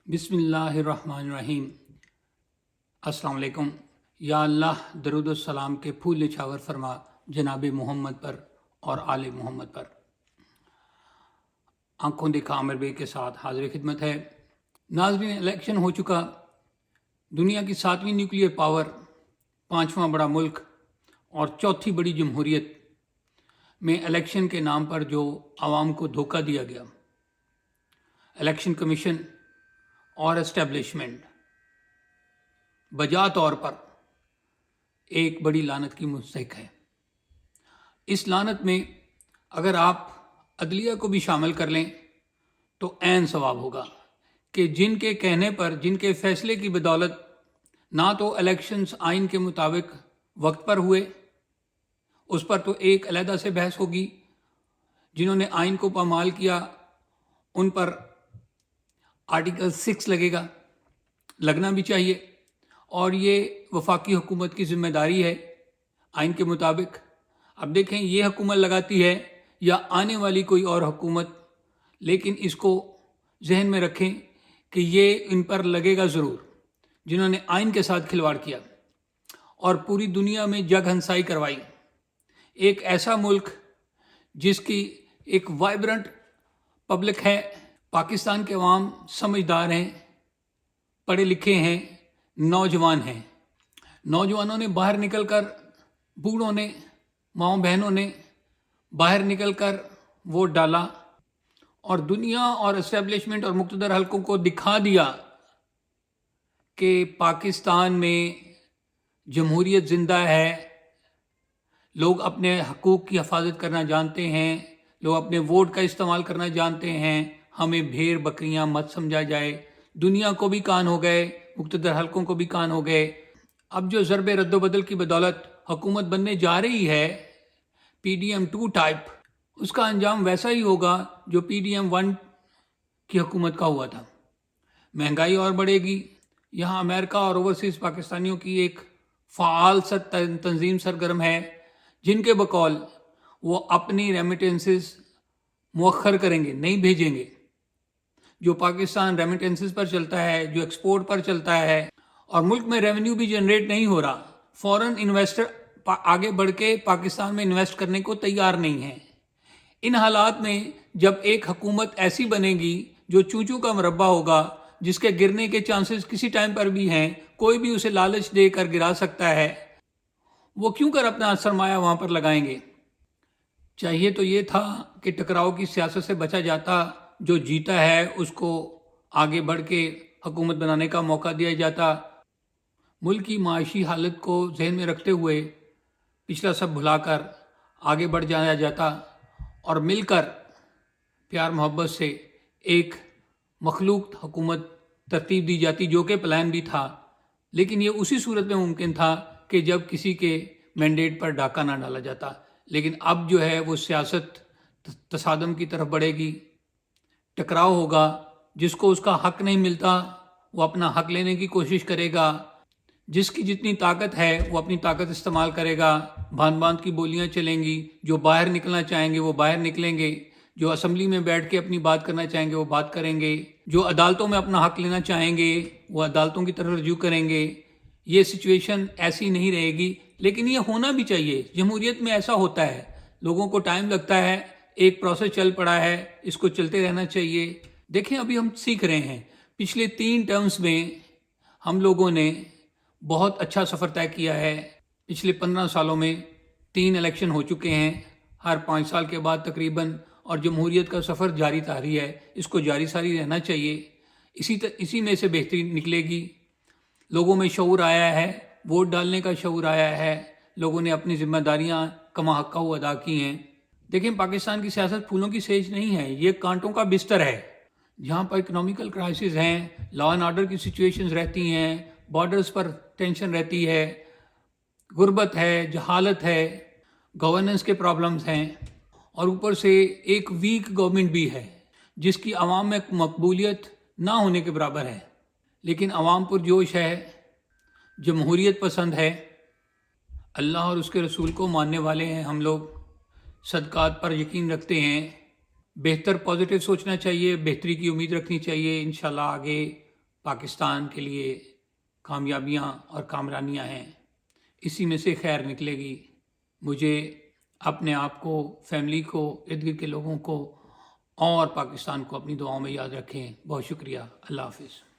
بسم اللہ الرحمن الرحیم۔ السلام علیکم۔ یا اللہ درود السلام کے پھول نچھاور فرما جناب محمد پر اور آل محمد پر۔ آنکھوں دیکھا عامر بے کے ساتھ حاضر خدمت ہے۔ ناظرین، الیکشن ہو چکا۔ دنیا کی 7ویں نیوکلیئر پاور، 5واں بڑا ملک اور چوتھی بڑی جمہوریت میں الیکشن کے نام پر جو عوام کو دھوکہ دیا گیا، الیکشن کمیشن اور اسٹیبلشمنٹ بجا طور پر ایک بڑی لعنت کی مستحق ہے۔ اس لعنت میں اگر آپ عدلیہ کو بھی شامل کر لیں تو عین ثواب ہوگا کہ جن کے کہنے پر، جن کے فیصلے کی بدولت نہ تو الیکشنز آئین کے مطابق وقت پر ہوئے، اس پر تو ایک علیحدہ سے بحث ہوگی، جنہوں نے آئین کو پامال کیا ان پر آرٹیکل 6 لگے گا، لگنا بھی چاہیے، اور یہ وفاقی حکومت کی ذمہ داری ہے آئین کے مطابق۔ اب دیکھیں یہ حکومت لگاتی ہے یا آنے والی کوئی اور حکومت، لیکن اس کو ذہن میں رکھیں کہ یہ ان پر لگے گا ضرور، جنہوں نے آئین کے ساتھ کھلواڑ کیا اور پوری دنیا میں جگ ہنسائی کروائی۔ ایک ایسا ملک جس کی ایک وائبرنٹ پبلک ہے، پاکستان کے عوام سمجھدار ہیں، پڑھے لکھے ہیں، نوجوان ہیں۔ نوجوانوں نے باہر نکل کر، بوڑھوں نے، ماؤں بہنوں نے باہر نکل کر ووٹ ڈالا اور دنیا اور اسٹیبلشمنٹ اور مقتدر حلقوں کو دکھا دیا کہ پاکستان میں جمہوریت زندہ ہے، لوگ اپنے حقوق کی حفاظت کرنا جانتے ہیں، لوگ اپنے ووٹ کا استعمال کرنا جانتے ہیں، ہمیں بھیڑ بکریاں مت سمجھا جائے۔ دنیا کو بھی کان ہو گئے، مقتدر حلقوں کو بھی کان ہو گئے۔ اب جو ضرب رد و بدل کی بدولت حکومت بننے جا رہی ہے، PDM-2 ٹائپ، اس کا انجام ویسا ہی ہوگا جو PDM-1 کی حکومت کا ہوا تھا۔ مہنگائی اور بڑھے گی۔ یہاں امریکہ اور اوورسیز پاکستانیوں کی ایک فعال تنظیم سرگرم ہے، جن کے بقول وہ اپنی ریمیٹنسز مؤخر کریں گے، نہیں بھیجیں گے۔ جو پاکستان ریمیٹنسز پر چلتا ہے، جو ایکسپورٹ پر چلتا ہے اور ملک میں ریونیو بھی جنریٹ نہیں ہو رہا، فورن انویسٹر آگے بڑھ کے پاکستان میں انویسٹ کرنے کو تیار نہیں ہے۔ ان حالات میں جب ایک حکومت ایسی بنے گی جو چونچو کا مربع ہوگا، جس کے گرنے کے چانسز کسی ٹائم پر بھی ہیں، کوئی بھی اسے لالچ دے کر گرا سکتا ہے، وہ کیوں کر اپنا سرمایہ وہاں پر لگائیں گے؟ چاہیے تو یہ تھا کہ ٹکراؤ کی سیاست سے بچا جاتا، جو جیتا ہے اس کو آگے بڑھ کے حکومت بنانے کا موقع دیا جاتا۔ ملک کی معاشی حالت کو ذہن میں رکھتے ہوئے پچھلا سب بھلا کر آگے بڑھ جایا جاتا اور مل کر پیار محبت سے ایک مخلوق حکومت ترتیب دی جاتی، جو کہ پلان بھی تھا، لیکن یہ اسی صورت میں ممکن تھا کہ جب کسی کے مینڈیٹ پر ڈاکہ نہ ڈالا جاتا۔ لیکن اب جو ہے وہ سیاست تصادم کی طرف بڑھے گی، ٹکراؤ ہوگا، جس کو اس کا حق نہیں ملتا وہ اپنا حق لینے کی کوشش کرے گا، جس کی جتنی طاقت ہے وہ اپنی طاقت استعمال کرے گا، باندھ باندھ کی بولیاں چلیں گی، جو باہر نکلنا چاہیں گے وہ باہر نکلیں گے، جو اسمبلی میں بیٹھ کے اپنی بات کرنا چاہیں گے وہ بات کریں گے، جو عدالتوں میں اپنا حق لینا چاہیں گے وہ عدالتوں کی طرف رجوع کریں گے۔ یہ سچویشن ایسی نہیں رہے گی، لیکن یہ ہونا بھی چاہیے۔ جمہوریت میں ایسا ہوتا ہے، لوگوں کو ٹائم لگتا ہے، ایک پروسیس چل پڑا ہے، اس کو چلتے رہنا چاہیے۔ دیکھیں ابھی ہم سیکھ رہے ہیں، پچھلے 3 ٹرمز میں ہم لوگوں نے بہت اچھا سفر طے کیا ہے۔ پچھلے 15 سالوں میں 3 الیکشن ہو چکے ہیں، ہر 5 سال کے بعد تقریباً، اور جمہوریت کا سفر جاری طاری ہے، اس کو جاری ساری رہنا چاہیے۔ اسی میں سے بہتری نکلے گی۔ لوگوں میں شعور آیا ہے، ووٹ ڈالنے کا شعور آیا ہے، لوگوں نے اپنی ذمہ داریاں کما حقہ ادا کی ہیں۔ دیکھیں پاکستان کی سیاست پھولوں کی سیج نہیں ہے، یہ کانٹوں کا بستر ہے، جہاں پر اکنامیکل کرائسس ہیں، لا اینڈ آرڈر کی سچویشنز رہتی ہیں، بارڈرز پر ٹینشن رہتی ہے، غربت ہے، جہالت ہے، گورننس کے پرابلمز ہیں، اور اوپر سے ایک ویک گورنمنٹ بھی ہے جس کی عوام میں مقبولیت نہ ہونے کے برابر ہے۔ لیکن عوام پرجوش ہے، جمہوریت پسند ہے، اللہ اور اس کے رسول کو ماننے والے ہیں ہم لوگ، صدقات پر یقین رکھتے ہیں، بہتر پازیٹیو سوچنا چاہیے، بہتری کی امید رکھنی چاہیے، انشاءاللہ آگے پاکستان کے لیے کامیابیاں اور کامرانیاں ہیں، اسی میں سے خیر نکلے گی۔ مجھے، اپنے آپ کو، فیملی کو، ارد گرد کے لوگوں کو اور پاکستان کو اپنی دعاؤں میں یاد رکھیں۔ بہت شکریہ۔ اللہ حافظ۔